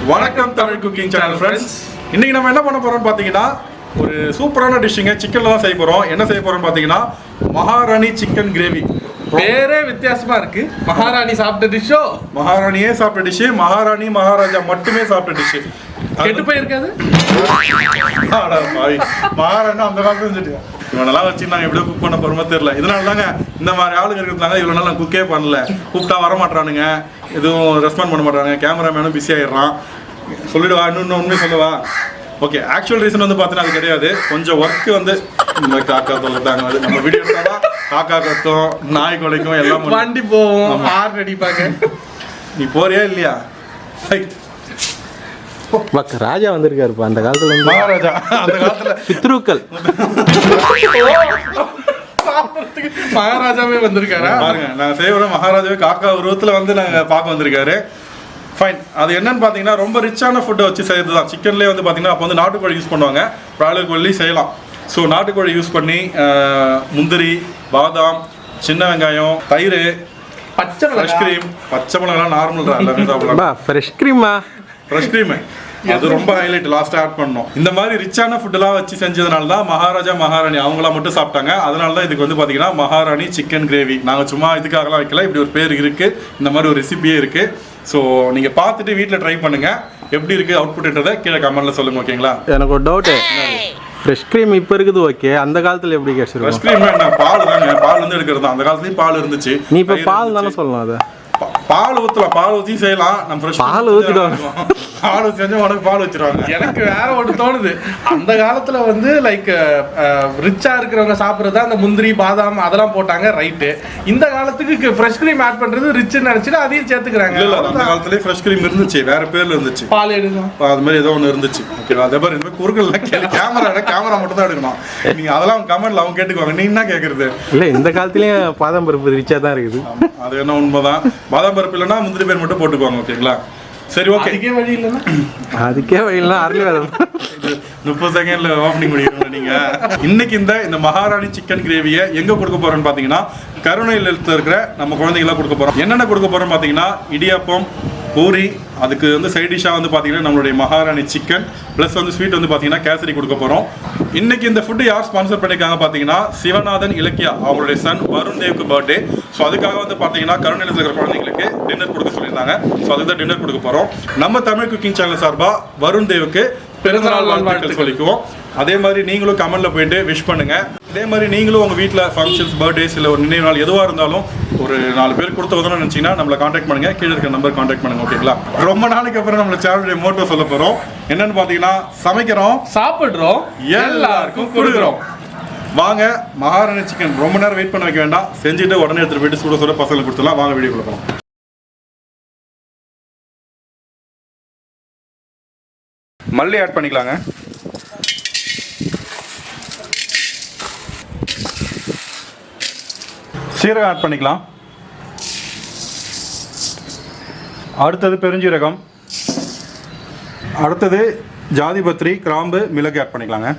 வணக்கம் Tamil cooking channel friends. இன்னைக்கு நம்ம என்ன பண்ண போறோம்னு பாத்தீங்கன்னா ஒரு சூப்பரான டிஷ்ஷுங்க. சிக்கன்ல தான் செய்ய போறோம். என்ன செய்ய போறோம்னு பாத்தீங்கன்னா மகாராணி சிக்கன் கிரேவி. பேரே வித்தியாசமா இருக்கு. மகாராணி சாப்பிட்ட டிஷ்ஷோ? மகாராணியே சாப்பிட்ட டிஷ். மகாராணி மகாராஜா மட்டுமே சாப்பிட்ட டிஷ். கெட்டு போயிருக்காது. மகாராணி அந்த காலத்துல இருந்துட்டு இவனெல்லாம் வச்சு நாங்கள் எப்படியோ குக் பண்ண போறோமோ தெரியல. இதனால தாங்க இந்த மாதிரி ஆளுங்க இருக்கிறதுனால இவ்வளோ நாள் நான் குக்கே பண்ணல. கூப்பிட்டா வர மாட்டானுங்க, எதுவும் ரெஸ்பாண்ட் பண்ண மாட்டாங்க. கேமராமேனும் பிஸி ஆயிடுறான். சொல்லிடுவா, இன்னொன்று உண்மை சொல்லவா? ஓகே, ஆக்சுவல் ரீசன் வந்து பார்த்தீங்கன்னா அது கிடையாது. கொஞ்சம் ஒர்க்கு வந்து இந்த காக்கா சொல்லிட்டாங்க. அது நம்ம வீடியோ எடுத்தாலும் காக்கா கத்தும், நாய் குலைக்கும், எல்லாம் வண்டி போவோம், ஆறு அடிப்பாங்க. நீ போறியா இல்லையா? ராஜா வந்திருக்காருப்பா அந்த காலத்துல இருந்து. மகாராஜா அந்த காலத்துல பித்ருக்கள் மகாராஜாவே வந்திருக்காரா பாருங்க. நான் செய்வோம் மகாராஜாவே காக்கா உருவத்துல வந்து நாங்க பார்க்க வந்திருக்காரு. ஃபைன். அது என்னன்னு பார்த்தீங்கன்னா ரொம்ப ரிச்சான ஃபுட்டை வச்சு செய்யறது தான். சிக்கன்லேயே வந்து பார்த்தீங்கன்னா அப்போ வந்து நாட்டுக்கோழி யூஸ் பண்ணுவாங்க, பிராய்லர் கோழி செய்யலாம். ஸோ நாட்டுக்கோழி யூஸ் பண்ணி முந்திரி, பாதாம், சின்ன வெங்காயம், தயிர், பச்சை ஃப்ரெஷ் க்ரீம். பச்சை மிளகாலாம் நார்மல் தான், எல்லாமே சாப்பிடலாம். Fresh crema? ஃப்ரெஷ் க்ரீம் அது ரொம்ப ஹைலைட். லாஸ்ட்டாக ஆட் பண்ணோம். இந்த மாதிரி ரிச்சான ஃபுட்டெல்லாம் வச்சு செஞ்சதுனால தான் மகாராஜா மகாராணி அவங்களா மட்டும் சாப்பிட்டாங்க. அதனால தான் இதுக்கு வந்து பார்த்தீங்கன்னா மகாராணி சிக்கன் கிரேவி. நாங்கள் சும்மா இதுக்காகலாம் வைக்கல, இப்படி ஒரு பேர் இருக்குது, இந்த மாதிரி ஒரு ரெசிபியே இருக்குது. ஸோ நீங்கள் பார்த்துட்டு வீட்டில் ட்ரை பண்ணுங்கள். எப்படி இருக்குது அவுட்புட்ன்றதை கீழே கமெண்ட்டில் சொல்லுங்கள். ஓகேங்களா? எனக்கு ஒரு டவுட்டு. ஃப்ரெஷ் க்ரீம் இப்போ இருக்குது, ஓகே. அந்த காலத்தில் எப்படி கிடைச்சிருக்கும்? ஃப்ரெஷ் க்ரீம் என்ன, பால் தாங்க. பால் வந்து எடுக்கிறது தான். அந்த காலத்துலேயும் பால் இருந்துச்சு. நீ இப்போ பால் தானே சொல்லலாம். அதை பால் ஊற்றலாம், பால் ஊற்றி செய்யலாம். நம்ம ஃப்ரெஷ் பால் ஊற்றிடுவாங்க. பால் ஊற்றி செஞ்சு உனக்கு பால் வச்சிருவாங்க. எனக்கு வேற ஒன்று தோணுது. அந்த காலத்துல வந்து லைக் ரிச்சா இருக்கிறவங்க சாப்பிட்றது அந்த முந்திரி, பாதாம் அதெல்லாம் போட்டாங்க, ரைட்டு. இந்த காலத்துக்கு ஃப்ரெஷ் க்ரீம் ஆட் பண்றது ரிச்சுன்னு நினைச்சிட்டு அதையும் சேர்த்துக்கிறாங்க. இல்ல அந்த காலத்துலயே ஃப்ரெஷ் க்ரீம் இருந்துச்சு, வேற பேர்ல இருந்துச்சு. பால் எடுக்கும் அது மாதிரி ஏதோ ஒன்று இருந்துச்சு. ஓகேவா? அதே மாதிரி இந்த குறுக்கெல்லாம் கேமரா மட்டும் தான் எடுக்கணும். நீங்க அதெல்லாம் கமெண்ட்ல அவங்க கேட்டுக்குவாங்க. நீ என்ன கேட்கறது? இல்லை, இந்த காலத்துலயும் பாதாம் பருப்பு ரிச்சா தான் இருக்குது. அது என்ன உண்மைதான். பாதாம் பருப்பு இல்லைன்னா முந்திரி பேர் மட்டும் போட்டுக்குவாங்க. ஓகேங்களா? சரி, ஓகே. அதுக்கே வழி இல்லைன்னா அருள் வேற 30 செகண்ட்ல ஓப்பனிங் பண்ணிடுங்க நீங்க. இன்னைக்கு இந்த மகாராணி சிக்கன் கிரேவியை எங்க கொடுக்க போறோம்னு பாத்தீங்கன்னா கருணையில் இருக்கிற நம்ம குழந்தைங்களா கொடுக்க போறோம். என்னென்ன கொடுக்க போறோம் பாத்தீங்கன்னா இடியாப்பம், பூரி, அதுக்கு வந்து சைட் டிஷ்ஷாக வந்து பார்த்தீங்கன்னா நம்மளுடைய மகாராணி சிக்கன் ப்ளஸ் வந்து ஸ்வீட் வந்து பார்த்தீங்கன்னா கேசரி கொடுக்க போகிறோம். இன்னைக்கு இந்த ஃபுட்டு யார் ஸ்பான்சர் பண்ணியிருக்காங்க பார்த்தீங்கன்னா சிவநாதன் இலக்கியா, அவங்களுடைய சன் வருண் தேவுக்கு பர்த்டே. ஸோ அதுக்காக வந்து பார்த்தீங்கன்னா கருணையில் இருக்கிற குழந்தைங்களுக்கு டின்னர் கொடுக்க சொல்லியிருந்தாங்க. ஸோ அதுக்கு தான் டின்னர் கொடுக்க போகிறோம். நம்ம தமிழ் குக்கிங் சேனல் சார்பாக வருண் தேவுக்கு பிறந்தநாள் வாழ்த்துக்கள் சொல்லிக்குவோம். அதே மாதிரி நீங்களும் கமெண்ட்ல போயிட்டு விஷ் பண்ணுங்க. அதே மாதிரி நீங்களும் உங்க வீட்டில் ஃபங்க்ஷன்ஸ், பர்த்டேஸ் இல்லை ஒரு நினைவு நாள் எதுவாக இருந்தாலும் ஒரு 4 பேர் கொடுத்து உதவணும்னு நினச்சிங்கன்னா நம்மளை காண்டாக்ட் பண்ணுங்க. கீழே இருக்க நம்பர் காண்டாக்ட் பண்ணுங்க. ஓகேங்களா? ரொம்ப நாளைக்கு அப்புறம் நம்ம சேனலுடைய மோட்டோ சொல்ல போறோம். என்னன்னு பார்த்தீங்கன்னா சமைக்கிறோம், சாப்பிட்றோம், எல்லாருக்கும் கொடுக்குறோம். வாங்க, மகாராணி சிக்கன் ரொம்ப நேரம் வெயிட் பண்ண வைக்க வேண்டாம். செஞ்சுட்டு உடனே எடுத்துட்டு போயிட்டு சுட சுட பசங்களுக்கு கொடுத்துலாம். வாங்க வீடியோ கொடுப்போம். மல்லி ஆட் பண்ணிக்கலாங்க. சீரகம் ஆட் பண்ணிக்கலாம். அடுத்தது பெருஞ்சீரகம், அடுத்தது ஜாதிபத்திரி, கிராம்பு, மிளகு ஆட் பண்ணிக்கலாங்க.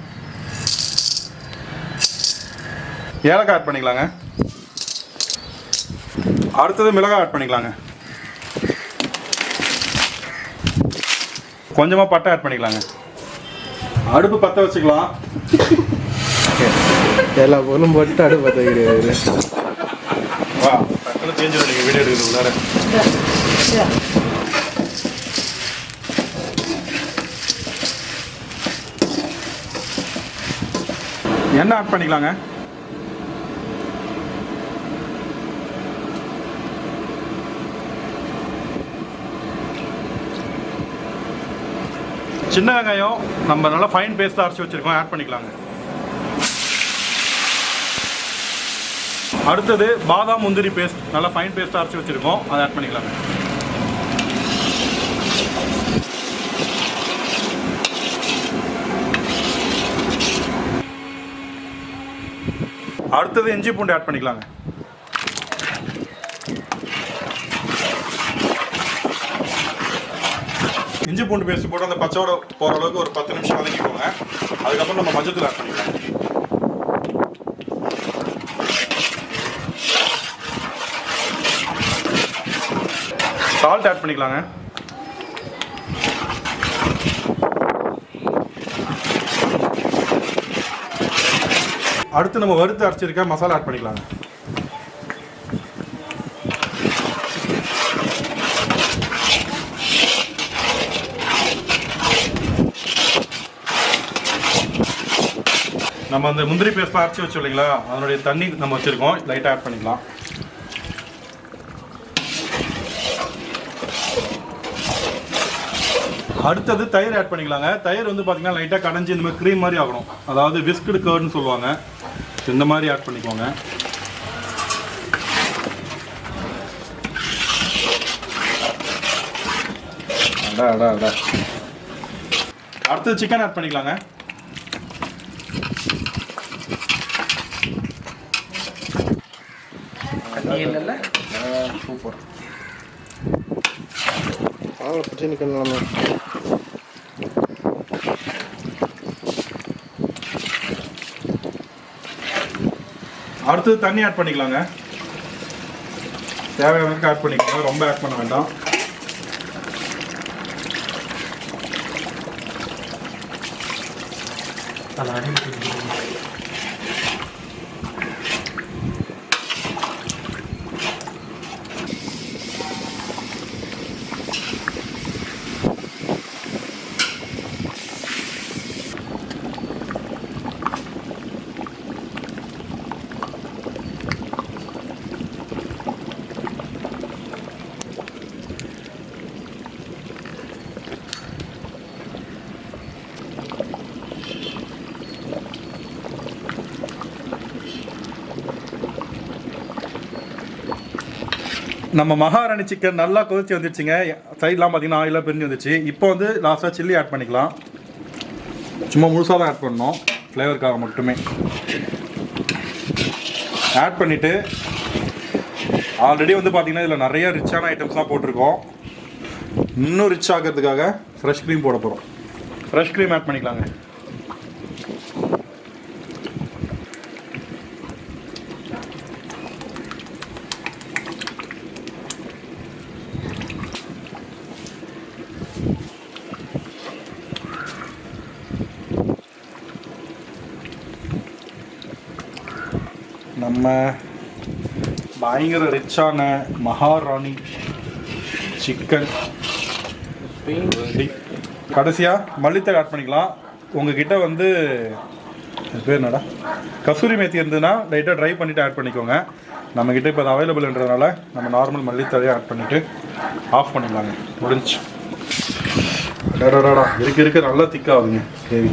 ஏலக்காய் ஆட் பண்ணிக்கலாங்க. அடுத்தது மிளகாய் ஆட் பண்ணிக்கலாங்க. கொஞ்சமாக பட்டை ஆட் பண்ணிக்கலாங்க. அடுப்பு பற்ற வச்சுக்கலாம். எல்லா பொருளும் போட்டு அடுப்பு பற்ற கிடையாது. வா, டக்குனு சேஞ்ச் நீங்கள் வீடியோ எடுக்கிறது உள்ளார. எண்ணெய் ஆட் பண்ணிக்கலாங்க. சின்ன வெங்காயம் நம்ம நல்லா ஃபைன் பேஸ்ட்டாக அரைச்சி வச்சுருக்கோம், ஆட் பண்ணிக்கலாங்க. அடுத்தது பாதாம் முந்திரி பேஸ்ட் நல்லா ஃபைன் பேஸ்ட்டாக அரைச்சி வச்சுருக்கோம், அதை ஆட் பண்ணிக்கலாங்க. அடுத்தது இஞ்சி பூண்டு ஆட் பண்ணிக்கலாங்க. இஞ்சி பூண்டு பேஸ்ட் போட்டு அந்த பச்சையோட போகிற அளவுக்கு ஒரு 10 நிமிஷம் வதக்கிக்கோங்க. அதுக்கப்புறம் நம்ம மஞ்சள் ஆட் பண்ணிக்கலாம். சால்ட் ஆட் பண்ணிக்கலாங்க. அடுத்து நம்ம வறுத்து அரைச்சிருக்க மசாலா ஆட் பண்ணிக்கலாங்க. நம்ம அந்த முந்திரி பேஸ்ட்லாம் அரைச்சி வச்சோம் இல்லைங்களா, அதனுடைய தண்ணி நம்ம வச்சுருக்கோம், லைட்டாக ஆட் பண்ணிக்கலாம். அடுத்தது தயிர் ஆட் பண்ணிக்கலாங்க. தயிர் வந்து பார்த்தீங்கன்னா லைட்டாக கடைஞ்சி இந்த மாதிரி க்ரீம் மாதிரி ஆகணும், அதாவது விஸ்கடு கர்ட்னு சொல்லுவாங்க. இந்த மாதிரி ஆட் பண்ணிக்கோங்க. அடுத்தது சிக்கன் ஆட் பண்ணிக்கலாங்க. சூப்பர். அடுத்தது தண்ணி ஆட் பண்ணிக்கலாங்க. தேவையானதுக்கு ஆட் பண்ணிக்கலாம், ரொம்ப ஆட் பண்ண வேண்டாம். நம்ம மகாராணி சிக்கன் நல்லா கொதிச்சு வந்துடுச்சுங்க. சைட்லாம் பார்த்தீங்கன்னா ஆயிலாக பிரிஞ்சு வந்துச்சு. இப்போ வந்து லாஸ்ட்டாக சில்லி ஆட் பண்ணிக்கலாம். சும்மா முழுசாக தான் ஆட் பண்ணணும், ஃப்ளேவருக்காக மட்டுமே. ஆட் பண்ணிவிட்டு ஆல்ரெடி வந்து பார்த்தீங்கன்னா இதில் நிறைய ரிச்சான ஐட்டம்ஸ்லாம் போட்டிருக்கோம். இன்னும் ரிச் ஆகிறதுக்காக ஃப்ரெஷ் க்ரீம் போட போகிறோம். ஃப்ரெஷ் க்ரீம் ஆட் பண்ணிக்கலாங்க. நம்ம பயங்கர ரிச்சான மகாராணி சிக்கன் ரெடி. கடைசியாக மல்லித்தழை ஆட் பண்ணிக்கலாம். உங்ககிட்ட வந்து பேர் என்னடா கசூரி மேத்தி இருந்ததுன்னா லைட்டாக ட்ரை பண்ணிவிட்டு ஆட் பண்ணிக்கோங்க. நம்மக்கிட்ட இப்போ அது அவைலபிள்ன்றதுனால நம்ம நார்மல் மல்லித்தழையை ஆட் பண்ணிவிட்டு ஆஃப் பண்ணிடலாங்க. முடிஞ்சு இருக்க நல்லா திக்காகுங்க கிரேவி.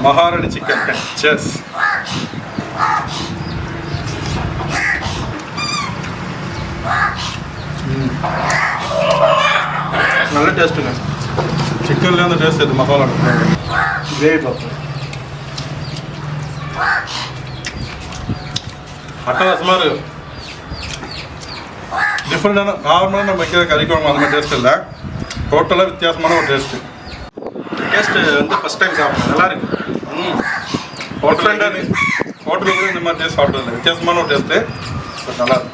மகாராணி சிக்கன் செஸ் நல்ல டேஸ்ட்டுங்க. சிக்கன்லேயே அந்த டேஸ்ட் இது மசாலா கிரேவி பார்ப்போம். அட்டகாசமாக இருக்கு. டிஃப்ரெண்டான நார்மலாக நம்ம வைக்கிற கறி குழம்பு அந்த மாதிரி டேஸ்ட் இல்லை, டோட்டலாக வித்தியாசமான ஒரு டேஸ்ட்டு. டேஸ்ட்டு வந்து ஃபஸ்ட் டைம் சாப்பிட்றேன், நல்லா இருக்கு. ஹோட்டலுக்கு கூட இந்த மாதிரி டேஸ்ட் சாப்பிட்றது வித்தியாசமான ஒரு டேஸ்ட்டு, பட் நல்லா இருக்கு.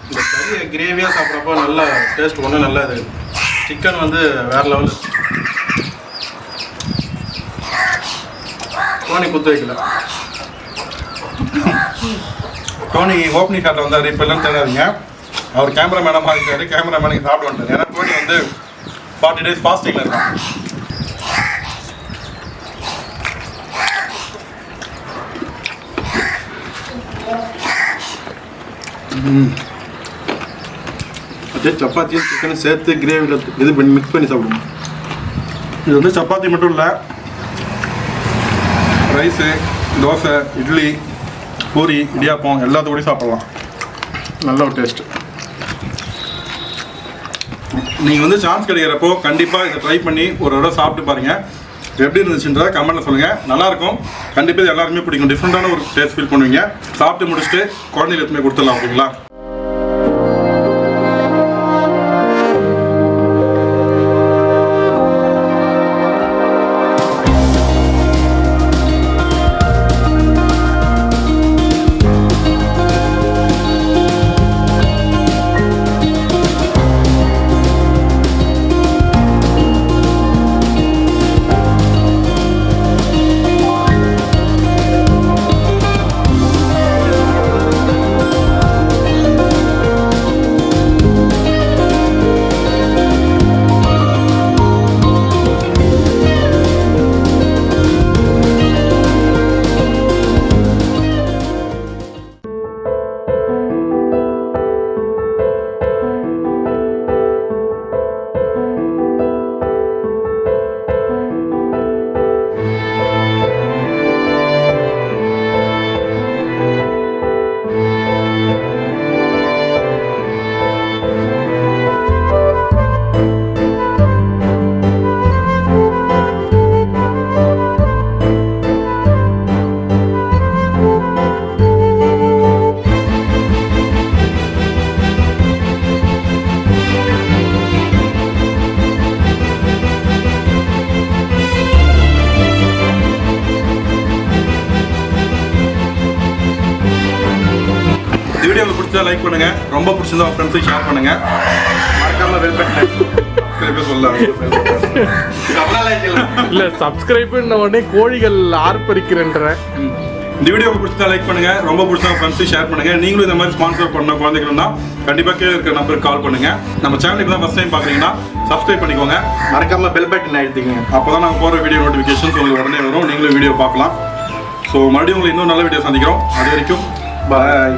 இந்த கறியை கிரேவியாக சாப்பிட்றப்போ நல்ல டேஸ்ட் ஒன்றும் நல்லா இது. சிக்கன் வந்து வேறு லெவலு. டோனி குத்து வைக்கல. டோனி ஓப்பனிங் ஷாட்டில் வந்தார், இப்போ எல்லாம் தெரியாதுங்க. அவர் கேமராமேனாக மாறிட்டாரு, கேமராமேனுக்கு சாப்பிட்டு வந்துட்டார். ஏன்னா டோனி வந்து 40 days ஃபாஸ்டிங்கில் இருக்கான். அப்படியே சப்பாத்தியும் சிக்கனும் சேர்த்து கிரேவியில் இது பண்ணி மிக்ஸ் பண்ணி சாப்பிடுவோம். இது வந்து சப்பாத்தி மட்டும் இல்லை, ரைஸு, தோசை, இட்லி, பூரி, இடியாப்பம் எல்லாத்துக்கூடயும் சாப்பிட்லாம். நல்ல ஒரு டேஸ்ட்டு. நீங்கள் வந்து சான்ஸ் கிடைக்கிறப்போ கண்டிப்பாக இதை ட்ரை பண்ணி ஒரு தடவை சாப்பிட்டு பாருங்கள். எப்படி இருந்துச்சுன்றதை கமெண்ட்டில் சொல்லுங்கள். நல்லாயிருக்கும், கண்டிப்பாக இது எல்லாருமே பிடிக்கும். டிஃப்ரெண்ட்டான ஒரு டேஸ்ட் ஃபீல் பண்ணுவீங்க. சாப்பிட்டு முடிச்சுட்டு குழந்தைங்களுக்கு எடுத்துமே கொடுத்துடலாம். ஓகேங்களா? பிடிச்சா லைக் பண்ணுங்க, ரொம்ப பிடிச்சிருந்தா உங்க ஃப்ரெண்ட்ஸுக்கு ஷேர் பண்ணுங்க. மறக்காம பெல் பட்டன் சொல்லலாம். இல்ல சப்ஸ்கிரைப்ன உடனே கோழிகள் ஆர்ப்பரிக்கிறன்ற. இந்த வீடியோ பிடிச்சா லைக் பண்ணுங்க, ரொம்ப பிடிச்சா ஃப்ரெண்ட்ஸுக்கு ஷேர் பண்ணுங்க. நீங்களும் இந்த மாதிரி ஸ்பான்சர் பண்ண குழந்தைகள்னா கண்டிப்பா கீழே இருக்கிற நம்பருக்கு கால் பண்ணுங்க. நம்ம சேனலுக்கு தான் ஃபர்ஸ்ட் டைம் பாக்குறீங்கன்னா சப்ஸ்கிரைப் பண்ணிக்கோங்க, மறக்காம பெல் பட்டன் அழுத்திங்க. அப்பதான் நாங்கள் போற வீடியோ நோட்டிஃபிகேஷன்ஸ் உங்களுக்கு உடனே வரும், நீங்களும் வீடியோ பார்க்கலாம். ஸோ மறுபடியும் உங்களை இன்னும் நல்ல வீடியோ சந்திக்கிறோம். அது வரைக்கும் பாய்.